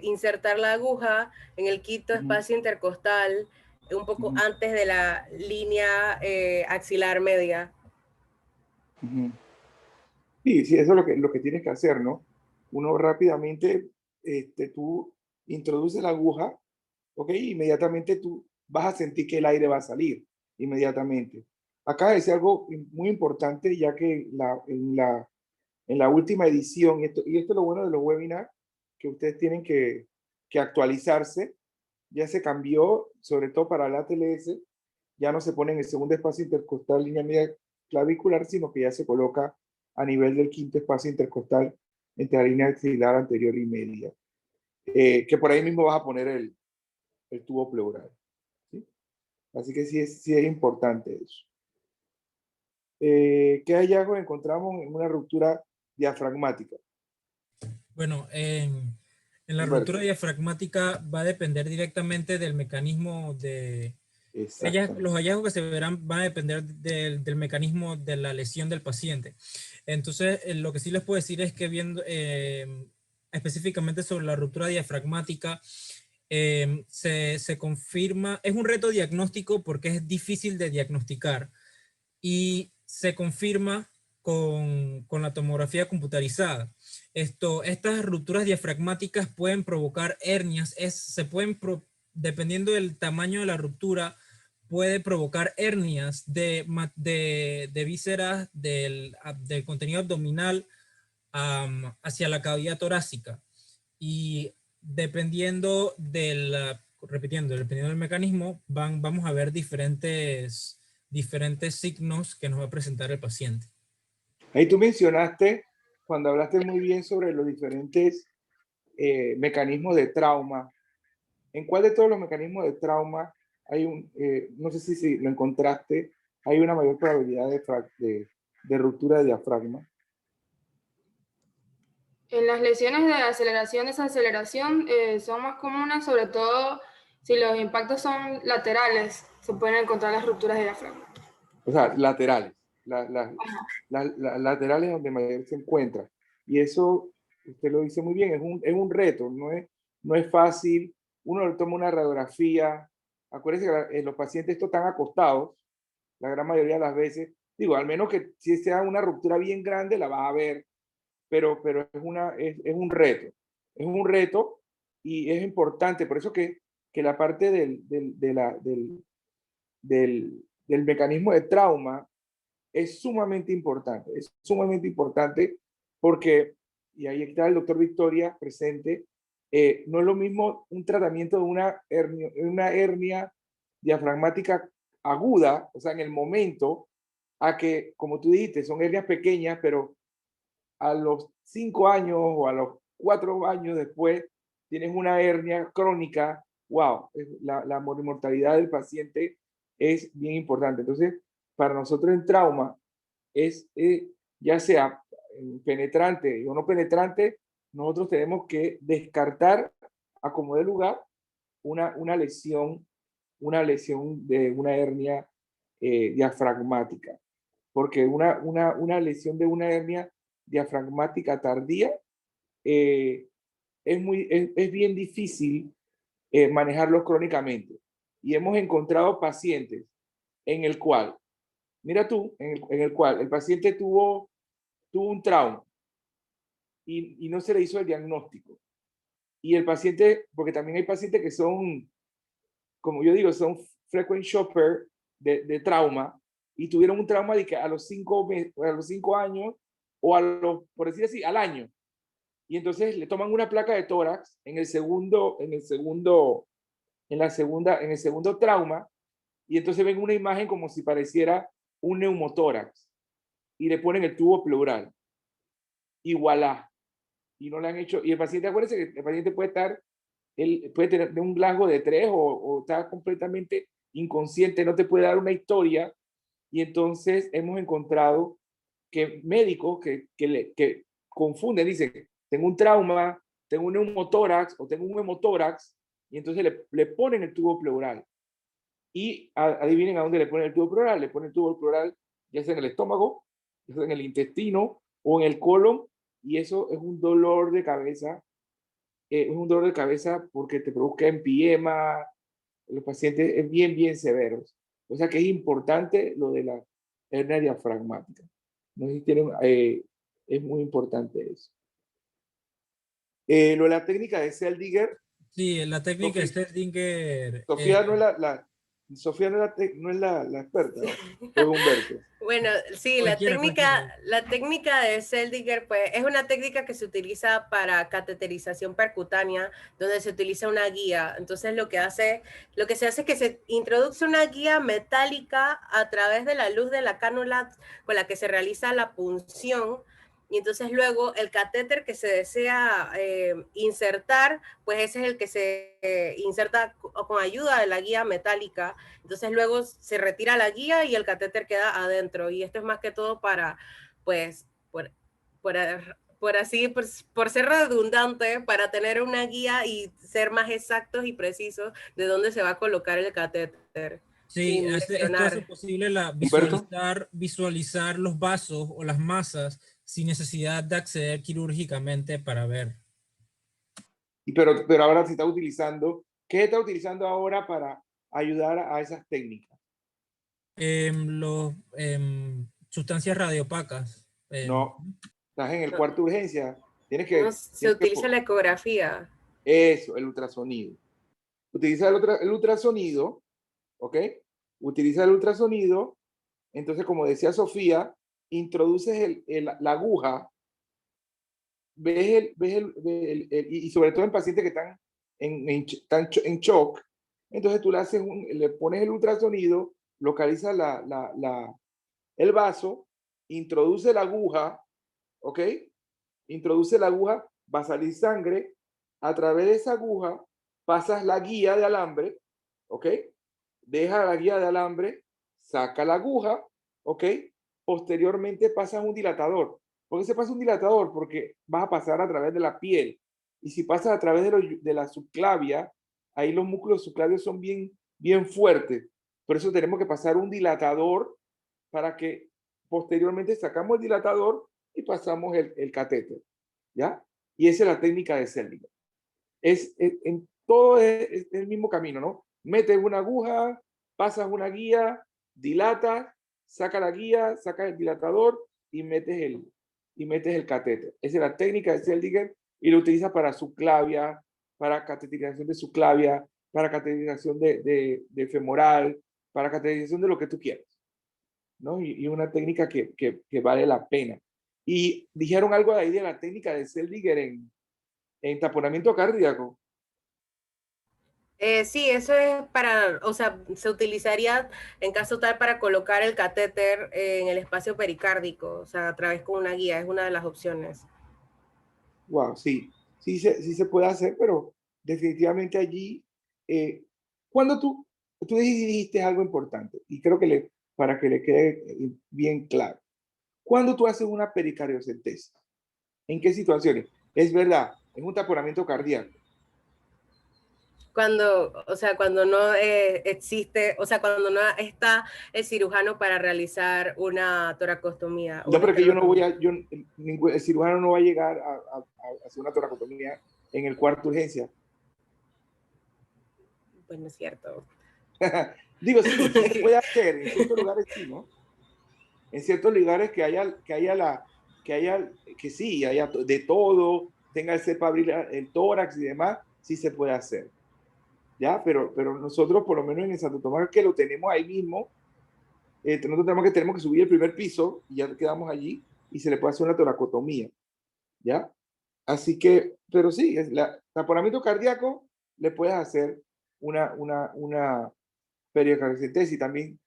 Speaker 2: insertar la aguja en el quinto espacio intercostal, un poco antes de la línea axilar media.
Speaker 5: Sí, sí, eso es lo que tienes que hacer, ¿no? Uno rápidamente, tú introduces la aguja, ¿ok? Inmediatamente tú vas a sentir que el aire va a salir, inmediatamente. Acá es algo muy importante, ya que en la última edición, y esto es lo bueno de los webinars, que ustedes tienen que actualizarse, ya se cambió, sobre todo para la ATLS, ya no se pone en el segundo espacio intercostal línea media clavicular, sino que ya se coloca a nivel del quinto espacio intercostal entre la línea axilar anterior y media. Que por ahí mismo vas a poner el tubo pleural. ¿Sí? Así que sí es importante eso. ¿Qué hallazgo encontramos en una ruptura diafragmática?
Speaker 1: bueno, en la
Speaker 5: Humberto.
Speaker 1: ruptura diafragmática va a depender directamente del mecanismo de. Los
Speaker 5: Exactamente.
Speaker 1: hallazgos que se verán van a depender del mecanismo de la lesión del paciente. Entonces, lo que sí les puedo decir es que viendo específicamente sobre la ruptura diafragmática, se confirma, es un reto diagnóstico porque es difícil de diagnosticar, y se confirma con la tomografía computarizada. Estas rupturas diafragmáticas pueden provocar hernias, dependiendo del tamaño de la ruptura, puede provocar hernias de vísceras del contenido abdominal hacia la cavidad torácica. Y dependiendo del mecanismo, vamos a ver diferentes signos que nos va a presentar el paciente.
Speaker 5: Ahí tú mencionaste, cuando hablaste muy bien sobre los diferentes mecanismos de trauma, ¿en cuál de todos los mecanismos de trauma hay no sé si lo encontraste, hay una mayor probabilidad de ruptura de diafragma?
Speaker 4: En las lesiones de aceleración-desaceleración son más comunes, sobre todo si los impactos son laterales, se pueden encontrar las rupturas de diafragma.
Speaker 5: O sea, laterales. Las laterales donde mayor se encuentra. Y eso, usted lo dice muy bien, es un reto, no es fácil. Uno le toma una radiografía. Acuérdense que los pacientes estos están acostados, la gran mayoría de las veces. Digo, al menos que si sea una ruptura bien grande, la vas a ver, pero es un reto. Es un reto y es importante. Por eso que la parte del mecanismo de trauma es sumamente importante porque, y ahí está el doctor Victoria presente, no es lo mismo un tratamiento de una hernia diafragmática aguda, o sea, en el momento, a que, como tú dijiste, son hernias pequeñas, pero a los 5 años o a los 4 años después tienes una hernia crónica wow, la mortalidad del paciente es bien importante. Entonces, para nosotros en trauma, ya sea penetrante o no penetrante, nosotros tenemos que descartar a como de lugar una lesión de una hernia diafragmática. Porque una lesión de una hernia diafragmática tardía es bien difícil manejarlo crónicamente. Y hemos encontrado pacientes en el cual, mira tú, en el cual el paciente tuvo un trauma y no se le hizo el diagnóstico. Y el paciente, porque también hay pacientes que son, como yo digo, son frequent shopper de trauma y tuvieron un trauma de que a los 5 años o por decir así, al año. Y entonces le toman una placa de tórax en el segundo trauma y entonces ven una imagen como si pareciera un neumotórax y le ponen el tubo pleural. Y voilà. Y no le han hecho. Y el paciente, acuérdense que el paciente puede tener un Glasgow de 3 o está completamente inconsciente, no te puede dar una historia. Y entonces hemos encontrado que médicos que confunden, dicen, tengo un trauma, tengo un neumotórax o tengo un hemotórax, y entonces le ponen el tubo pleural. Y adivinen a dónde le ponen el tubo pleural. Le ponen el tubo pleural ya sea en el estómago, ya sea en el intestino o en el colon, y eso es un dolor de cabeza. Es un dolor de cabeza porque te provoca empiema, los pacientes es bien severos. O sea que es importante lo de la hernia diafragmática. No sé si tienen, es muy importante eso. Lo de la técnica de Seldinger.
Speaker 1: Sí, la técnica de Seldinger.
Speaker 5: Sofía no es la experta, ¿no? Es Humberto.
Speaker 2: Bueno, sí, la técnica de Seldinger pues, es una técnica que se utiliza para cateterización percutánea, donde se utiliza una guía. Entonces lo que se hace es que se introduce una guía metálica a través de la luz de la cánula con la que se realiza la punción. Y entonces luego el catéter que se desea insertar, pues ese es el que se inserta con ayuda de la guía metálica. Entonces luego se retira la guía y el catéter queda adentro. Y esto es más que todo para, pues, por ser redundante, para tener una guía y ser más exactos y precisos de dónde se va a colocar el catéter.
Speaker 1: Sí, esto hace posible visualizar los vasos o las masas sin necesidad de acceder quirúrgicamente para ver.
Speaker 5: Pero ahora se está utilizando, ¿qué está utilizando ahora para ayudar a esas técnicas?
Speaker 1: Sustancias radiopacas.
Speaker 5: No, estás en el cuarto de urgencia.
Speaker 2: Se utiliza la ecografía.
Speaker 5: Eso, el ultrasonido. Utiliza el ultrasonido, ¿ok? Utiliza el ultrasonido. Entonces, como decía Sofía, introduces la aguja, y sobre todo en pacientes que están en shock, entonces tú le pones el ultrasonido, localiza el vaso, introduce la aguja, ¿ok? Introduce la aguja, va a salir sangre, a través de esa aguja pasas la guía de alambre, ¿ok? Deja la guía de alambre, saca la aguja, ¿ok? Posteriormente pasas un dilatador. ¿Por qué se pasa un dilatador? Porque vas a pasar a través de la piel. Y si pasas a través de la subclavia, ahí los músculos subclavios son bien fuertes. Por eso tenemos que pasar un dilatador para que posteriormente sacamos el dilatador y pasamos el catéter, ¿ya? Y esa es la técnica de Seldinger. En todo es el mismo camino, ¿no? Metes una aguja, pasas una guía, dilatas, saca la guía, saca el dilatador y metes el catéter. Esa es la técnica de Seldinger y lo utilizas para subclavia, para cateterización de subclavia, para cateterización de femoral, para cateterización de lo que tú quieras, ¿no? Y una técnica que vale la pena. Y dijeron algo de ahí de la técnica de Seldinger en taponamiento cardíaco.
Speaker 2: Sí, eso es se utilizaría en caso tal para colocar el catéter en el espacio pericárdico, o sea, a través con una guía, es una de las opciones.
Speaker 5: Wow, sí se puede hacer, pero definitivamente allí cuando tú dijiste algo importante, y creo que para que le quede bien claro, cuando tú haces una pericardiocentesis, ¿en qué situaciones? Es verdad, en un taponamiento cardíaco.
Speaker 2: Cuando, o sea, cuando no existe, o sea, cuando no está el cirujano para realizar una toracostomía.
Speaker 5: No, pero que yo no voy a, el cirujano no va a llegar a hacer una toracotomía en el cuarto de urgencia.
Speaker 2: Pues no es cierto.
Speaker 5: Digo, sí, sí se puede hacer, en ciertos lugares sí, ¿no? En ciertos lugares que sí, haya de todo, tenga el cepa abrir el tórax y demás, sí se puede hacer. ¿Ya? Pero nosotros, por lo menos en el Santo Tomás, que lo tenemos ahí mismo, nosotros tenemos que subir el primer piso y ya quedamos allí y se le puede hacer una toracotomía. ¿Ya? Así que, pero sí, taponamiento cardíaco le puedes hacer una pericardiocentesis. También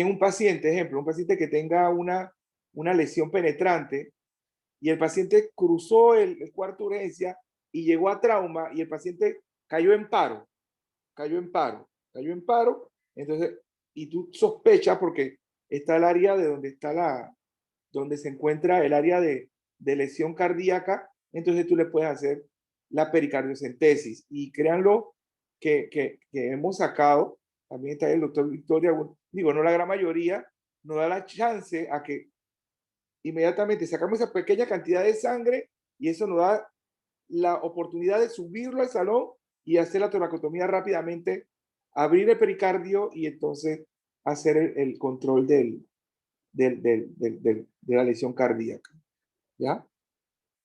Speaker 5: un paciente, ejemplo, un paciente que tenga una lesión penetrante y el paciente cruzó el cuarto de urgencia y llegó a trauma y el paciente cayó en paro, entonces, y tú sospechas porque está el área de donde se encuentra el área de lesión cardíaca, entonces tú le puedes hacer la pericardiocentesis. Y créanlo que hemos sacado, también está el doctor Victoria, digo, no la gran mayoría, nos da la chance a que inmediatamente sacamos esa pequeña cantidad de sangre y eso nos da la oportunidad de subirlo al salón y hacer la toracotomía rápidamente, abrir el pericardio y entonces hacer el control de la lesión cardíaca. ¿Ya?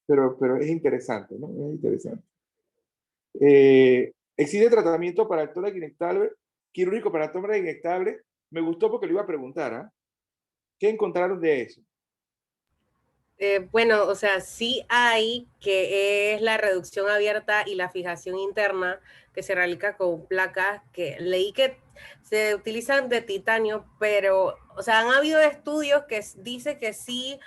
Speaker 5: Pero es interesante, ¿no? Es interesante. ¿Existe tratamiento para el tórax inyectable, quirúrgico para el tórax inyectable? Me gustó porque lo iba a preguntar, ¿ah? ¿Qué encontraron de eso?
Speaker 2: Bueno, o sea, sí hay, que es la reducción abierta y la fijación interna que se realiza con placas, que leí que se utilizan de titanio, pero, o sea, han habido estudios que dicen que sí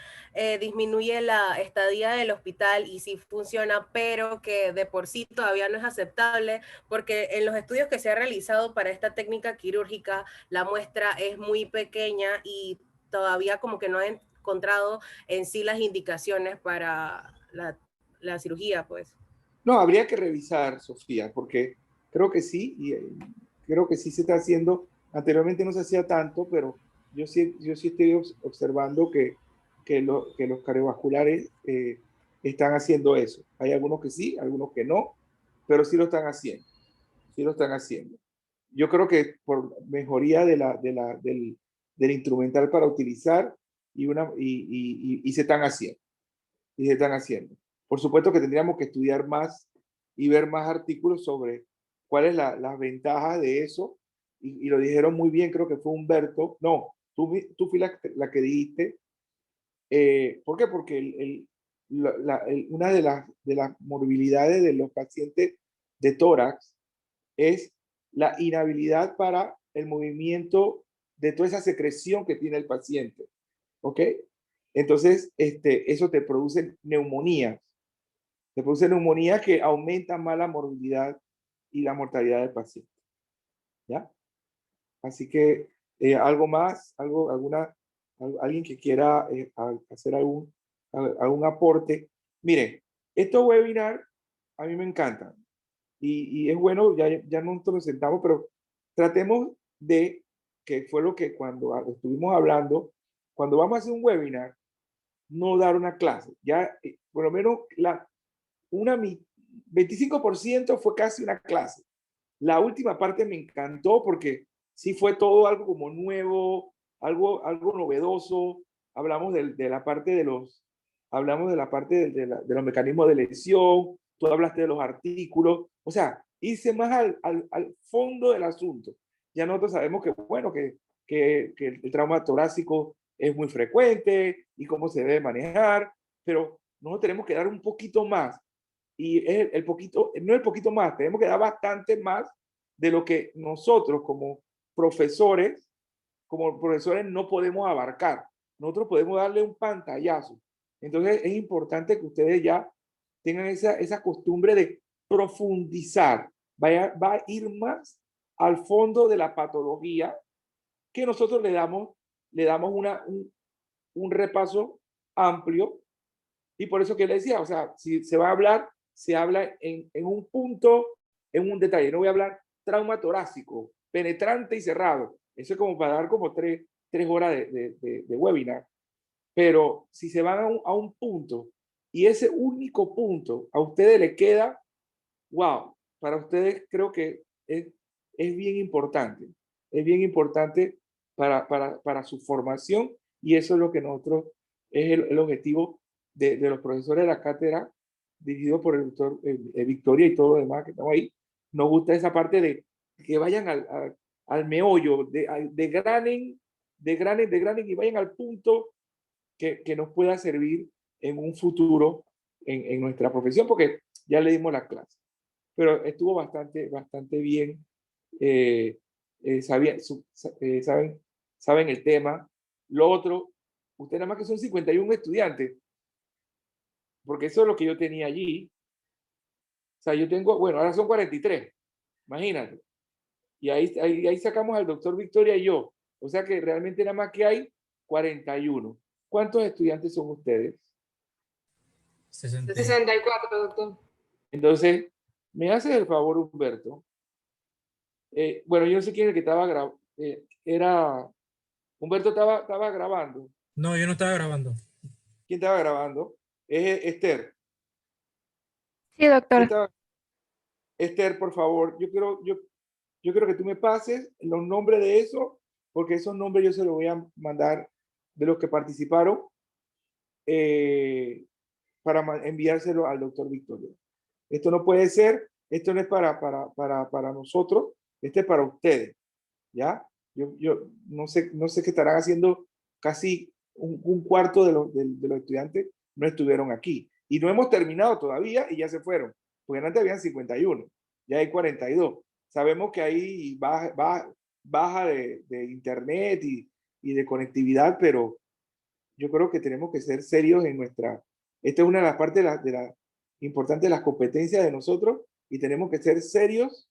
Speaker 2: disminuye la estadía del hospital y sí funciona, pero que de por sí todavía no es aceptable, porque en los estudios que se ha realizado para esta técnica quirúrgica, la muestra es muy pequeña y todavía como que no han encontrado en sí las indicaciones para la cirugía, pues.
Speaker 5: No, habría que revisar, Sofía, porque creo que sí, y creo que sí se está haciendo. Anteriormente no se hacía tanto, pero yo sí estoy observando que los cardiovasculares están haciendo eso. Hay algunos que sí, algunos que no, pero sí lo están haciendo. Sí lo están haciendo. Yo creo que por mejoría del instrumental para utilizar y se están haciendo. Y se están haciendo. Por supuesto que tendríamos que estudiar más y ver más artículos sobre cuáles las ventajas de eso. Y lo dijeron muy bien, creo que fue Humberto. No, tú fui la que dijiste. ¿Por qué? Porque una de las morbilidades de los pacientes de tórax es la inhabilidad para el movimiento de toda esa secreción que tiene el paciente. ¿Ok? Entonces, eso te produce neumonías. Te produce neumonías que aumentan más la morbilidad y la mortalidad del paciente. ¿Ya? Así que, algo más, alguien que quiera hacer algún aporte. Miren, estos webinars a mí me encantan. Y es bueno, ya no nos sentamos, pero tratemos de, que fue lo que cuando estuvimos hablando, cuando vamos a hacer un webinar, no dar una clase. Ya, por lo menos, 25% fue casi una clase. La última parte me encantó porque sí fue todo algo como nuevo, algo novedoso. Hablamos hablamos de la parte de los mecanismos de lesión, tú hablaste de los artículos, o sea, hice más al fondo del asunto. Ya nosotros sabemos que, bueno, que el trauma torácico es muy frecuente y cómo se debe manejar, pero nosotros tenemos que dar un poquito más. Y el poquito, no el poquito más, tenemos que dar bastante más de lo que nosotros como profesores no podemos abarcar. Nosotros podemos darle un pantallazo. Entonces es importante que ustedes ya tengan esa costumbre de profundizar, va a ir más al fondo de la patología, que nosotros le damos un repaso amplio. Y por eso que le decía, o sea, si se va a hablar, se habla en un punto, en un detalle. No voy a hablar trauma torácico, penetrante y cerrado. Eso es como para dar como tres horas de webinar. Pero si se van a un punto y ese único punto a ustedes le queda, wow, para ustedes creo que es bien importante. Es bien importante para su formación, y eso es lo que nosotros, es el objetivo de los profesores de la cátedra, dirigido por el doctor Victoria y todo lo demás que estamos ahí. Nos gusta esa parte de que vayan al meollo, de granen y vayan al punto que nos pueda servir en un futuro en nuestra profesión, porque ya le dimos la clase. Pero estuvo bastante bien. Saben el tema. Lo otro, usted nada más que son 51 estudiantes, porque eso es lo que yo tenía allí. O sea, yo tengo, bueno, ahora son 43, imagínate. Y ahí sacamos al doctor Victoria y yo. O sea que realmente nada más que hay 41. ¿Cuántos estudiantes son ustedes?
Speaker 4: 64, doctor.
Speaker 5: Entonces, me haces el favor, Humberto. Bueno, yo no sé quién es el que estaba grabando. Humberto estaba grabando.
Speaker 1: No, yo no estaba grabando.
Speaker 5: ¿Quién estaba grabando? Es Esther.
Speaker 6: Sí, doctor.
Speaker 5: Esther, por favor, yo quiero que tú me pases los nombres de eso, porque esos nombres yo se los voy a mandar de los que participaron para enviárselo al doctor Victoria. Esto no puede ser, esto no es para nosotros, este es para ustedes, ¿ya? Yo no sé qué estarán haciendo. Casi un cuarto de los estudiantes no estuvieron aquí. Y no hemos terminado todavía y ya se fueron, porque antes habían 51, ya hay 42. Sabemos que hay baja de internet y de conectividad, pero yo creo que tenemos que ser serios en esta es una de las partes importantes de las competencias de nosotros, y tenemos que ser serios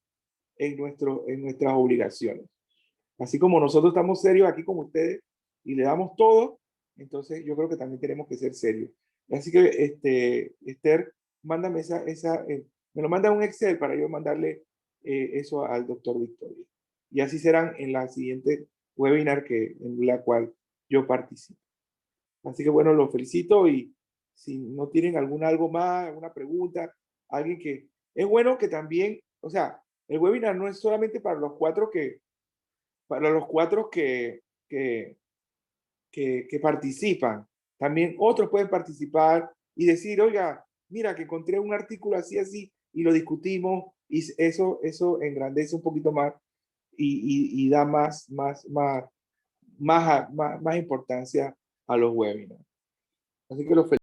Speaker 5: en nuestras obligaciones. Así como nosotros estamos serios aquí con ustedes y le damos todo, entonces yo creo que también tenemos que ser serios. Así que, Esther, mándame me lo manda un Excel para yo mandarle eso al doctor Victoria. Y así serán en la siguiente webinar en la cual yo participo. Así que bueno, los felicito, y si no tienen algo más, alguna pregunta, alguien que... Es bueno que también, o sea, el webinar no es solamente para los cuatro que participan. También otros pueden participar y decir, oiga, mira que encontré un artículo así, y lo discutimos, y eso engrandece un poquito más y da más importancia a los webinars. Así que los felicito.